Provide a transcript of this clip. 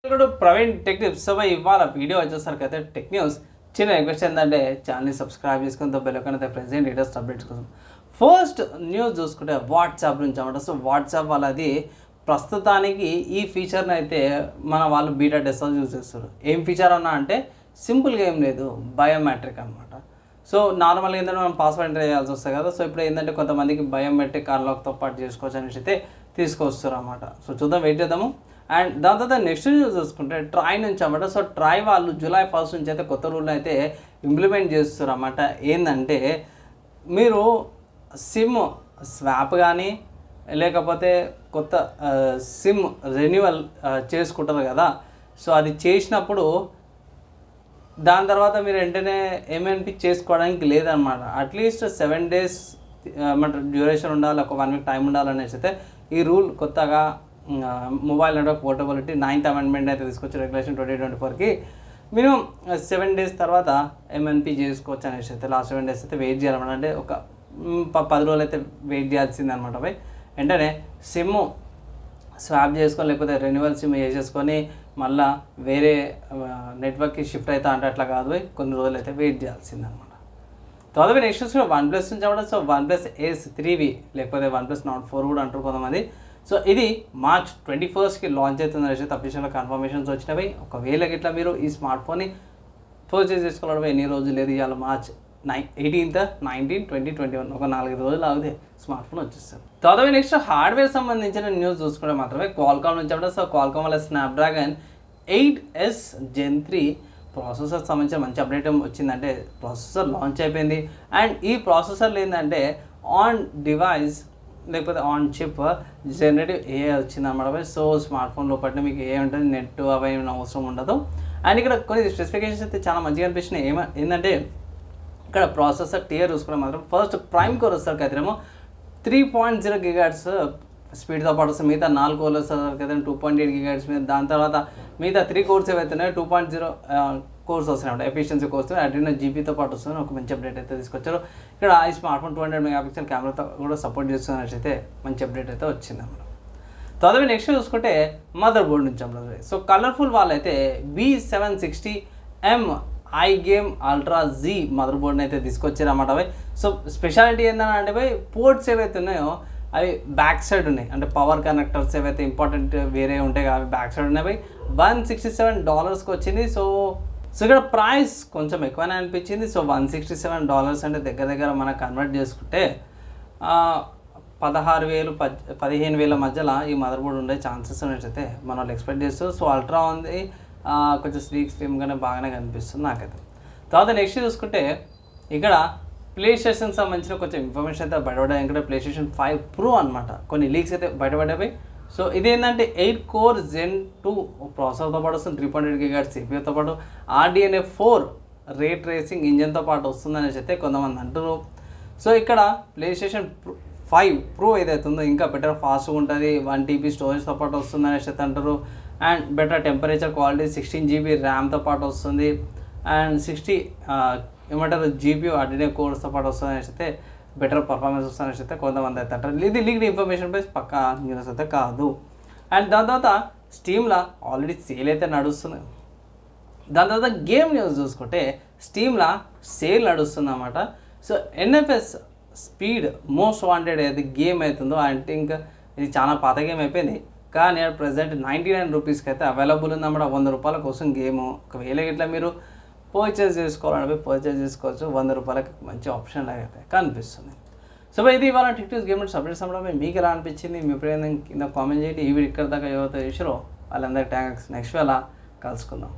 ఇప్పుడు Praveen tech tips ఇవాళ video వచ్చేసరికి అయితే టెక్ న్యూస్ చిన్న రిక్వెస్ట్ ఏంటంటే ఛానల్ని సబ్స్క్రైబ్ చేసుకుని బెల్ అయితే ప్రెజెంట్ లేటెస్ట్ అప్డేట్స్ కోసం ఫస్ట్ న్యూస్ చూసుకుంటే వాట్సాప్ నుంచి అన్నమాట. సో వాట్సాప్ వాళ్ళది ప్రస్తుతానికి ఈ ఫీచర్ని అయితే మన వాళ్ళు బీటా టెస్ట్ యూజ్ చేస్తారు. ఏం ఫీచర్ అన్నా అంటే సింపుల్గా ఏం లేదు, బయోమెట్రిక్ అనమాట. సో నార్మల్గా ఏంటంటే మనం పాస్వర్డ్ ఎంటర్ చేయాల్సి వస్తుంది కదా. సో ఇప్పుడు ఏంటంటే కొంతమందికి బయోమెట్రిక్ అన్లాక్తో పాటు చేసుకోవచ్చు అనేసి అయితే తీసుకొస్తారు అన్నమాట. సో చూద్దాం, వెయిట్ చేద్దాము. అండ్ దాని తర్వాత నెక్స్ట్ న్యూస్ చూసుకుంటే ట్రాయ్ నుంచి అన్నమాట. సో ట్రాయ్ వాళ్ళు జూలై 1 నుంచి అయితే కొత్త రూల్ అయితే ఇంప్లిమెంట్ చేస్తారు అన్నమాట. ఏంటంటే మీరు సిమ్ స్వాప్ కానీ లేకపోతే కొత్త సిమ్ రెన్యువల్ చేసుకుంటారు కదా. సో అది చేసినప్పుడు దాని తర్వాత మీరు వెంటనే ఎంఎన్పి చేసుకోవడానికి లేదనమాట. అట్లీస్ట్ 7 days డ్యూరేషన్ ఉండాలి, ఒక 1 week టైం ఉండాలనేసి అయితే ఈ రూల్ కొత్తగా mobile network portability 9th amendment అయితే తీసుకొచ్చి రెగ్యులేషన్ 2024కి మినిమం 7 days తర్వాత ఎంఎన్పి చేసుకోవచ్చు అనేసి అయితే లాస్ట్ 7 days అయితే వెయిట్ చేయాలన్నమాట. అంటే ఒక 10 రోజులు అయితే వెయిట్ చేయాల్సింది అనమాట. పోయి వెంటనే సిమ్ స్వాప్ చేసుకొని లేకపోతే రెన్యువల్ సిమ్ చేసేసుకొని మళ్ళీ వేరే నెట్వర్క్కి షిఫ్ట్ అవుతా అంటే అట్లా కాదు, పోయి కొన్ని రోజులు అయితే వెయిట్ చేయాల్సింది అనమాట. తర్వాత నెక్స్ట్ చూసుకుంటే OnePlus నుంచి అన్నమాట. సో OnePlus Ace 3V లేకపోతే OnePlus Nord 4 కూడా అంటారు కొంతమంది. సో ఇది March 21st లాంచ్ అవుతుంది అనేసి అఫీషియల్గా కన్ఫర్మేషన్స్ వచ్చినవి. ఒకవేళ ఇట్లా మీరు ఈ స్మార్ట్ ఫోన్ని పర్చేస్ చేసుకోవడం ఎన్ని రోజులు లేదు, ఇవాళ March 18th 19 20 21 ఒక 4 రోజులు ఆగితే స్మార్ట్ ఫోన్ వచ్చేస్తుంది. తర్వాత నెక్స్ట్ హార్డ్వేర్ సంబంధించిన న్యూస్ చూసుకుంటే మాత్రమే క్వాల్కామ్ నుంచి అంటే. సో క్వాల్కామ్ వల్ల స్నాప్డ్రాగన్ 8S Gen 3 ప్రాసెసర్ సంబంధించిన మంచి అప్డేట్ వచ్చిందంటే ప్రాసెసర్ లాంచ్ అయిపోయింది. అండ్ ఈ ప్రాసెసర్లు ఏంటంటే ఆన్ డివైస్ లేకపోతే ఆన్ చిప్ జనరేటివ్ ఏఐ వచ్చిందన్నమాట. సో స్మార్ట్ ఫోన్ లోపల మీకు ఏ ఉంటుంది, నెట్ అవి అవసరం ఉండదు. అండ్ ఇక్కడ కొన్ని స్పెసిఫికేషన్స్ అయితే చాలా మంచిగా అనిపిస్తున్నాయి. ఏంటంటే ఇక్కడ ప్రాసెసర్ టియర్ చూసుకుంటే మాత్రం ఫస్ట్ ప్రైమ్ కోర్ వచ్చేసరికి అయితేనేమో 3.0 GHz స్పీడ్తో పాటు వస్తుంది. మిగతా 4 కోర్లు వచ్చేసరికి అయితే 2.8 GHz మీద. దాని తర్వాత మిగతా 3 కోర్స్ ఏవైతున్నాయో 2.0 కోర్స్ వస్తున్నాయి, ఎఫిషియన్సీ కోర్స్ Adreno GPతో పాటు వస్తుంది. ఒక మంచి అప్డేట్ అయితే తీసుకొచ్చారు. ఇక్కడ ఈ స్మార్ట్ ఫోన్ 200 MP కెమెరాతో కూడా సపోర్ట్ చేస్తున్నట్టు అయితే మంచి అప్డేట్ అయితే వచ్చింది అన్నమాట. తర్వాత నెక్స్ట్ చూసుకుంటే మదర్ బోర్డ్ నుంచి అన్నమాట. సో కలర్ఫుల్ వాళ్ళైతే B760M iGame Ultra Z mother బోర్డ్ని అయితే తీసుకొచ్చారన్నమాట. అవి సో స్పెషాలిటీ ఏంటంటే అంటే పోయి పోర్ట్స్ ఏవైతే ఉన్నాయో అవి బ్యాక్ సైడ్ ఉన్నాయి. అంటే పవర్ కనెక్టర్స్ ఏవైతే ఇంపార్టెంట్ వేరే ఉంటాయి అవి బ్యాక్ సైడ్ ఉన్నాయి. $167కి వచ్చింది. సో ఇక్కడ ప్రైస్ కొంచెం ఎక్కువనే అనిపించింది. సో $167 అంటే దగ్గర మనం కన్వర్ట్ చేసుకుంటే 16,000 15,000 మధ్యలో ఈ మదర్ బోర్డ్ ఉండే ఛాన్సెస్ అయితే మన వాళ్ళు ఎక్స్పెక్ట్ చేస్తారు. సో అల్ట్రా ఉంది, కొంచెం స్లిమ్గానే బాగానే కనిపిస్తుంది నాకైతే. తర్వాత నెక్స్ట్ చూసుకుంటే ఇక్కడ ప్లే స్టేషన్ సంబంధించిన కొంచెం ఇన్ఫర్మేషన్ అయితే బయటపడ్డాయి. ఎందుకంటే PlayStation 5 Pro అనమాట కొన్ని లీక్స్ అయితే బయటపడ్డాయి. సో ఇదేంటంటే 8 Core Gen 2 ప్రాసెసర్తో పాటు వస్తుంది, 3.8 GHz CPU పాటు RDNA 4 రే ట్రేసింగ్ ఇంజన్తో పాటు వస్తుందనేసి అయితే కొంతమంది అంటారు. సో ఇక్కడ PlayStation 5 Pro ఏదైతే ఉందో ఇంకా బెటర్ ఫాస్ట్గా ఉంటుంది, 1 TB స్టోరేజ్తో పాటు వస్తుంది అనేసి అయితే అంటారు. And better temperature quality 16 GB ర్యామ్తో పాటు వస్తుంది. అండ్ 60 GPU Adreno కోర్స్తో పాటు వస్తుంది అనేసి అయితే బెటర్ పర్ఫార్మెన్స్ వస్తుంది అనేసి అయితే కొంతమంది అయితే అంటారు. ఇది లీక్డ్ ఇన్ఫర్మేషన్ బేస్ పక్కా న్యూస్ అయితే కాదు. అండ్ దాని తర్వాత స్టీమ్లో ఆల్రెడీ సేల్ అయితే నడుస్తుంది. దాని తర్వాత గేమ్ న్యూస్ చూసుకుంటే స్టీమ్లో సేల్ నడుస్తుంది అన్నమాట. So NFS speed most wanted ఏది గేమ్ అవుతుందో ఐ థింక్ ఇది చాలా పాత గేమ్ అయిపోయింది, కానీ ప్రజెంట్ 99 రూపీస్కి అయితే అవైలబుల్ ఉందన్నమాట. ₹100 కోసం గేమ్. ఒకవేళ ఇట్లా మీరు పర్చేస్ చేసుకోవాలంటే పర్చేస్ చేసుకోవచ్చు. ₹100 మంచి ఆప్షన్ అయితే కనిపిస్తుంది. సో ఇది ఇవాళ టిక్టాక్ గేమ్ సబ్జెక్ట్స్ అవ్వడం మీకు ఎలా అనిపించింది, మీ ప్రేరణ కింద కామెంట్ చేయండి. ఈ వీడియో ఇక్కడ దాకా ఎవరైతే చేసారో వాళ్ళందరికీ థ్యాంక్స్. నెక్స్ట్ వేళ కలుసుకుందాం.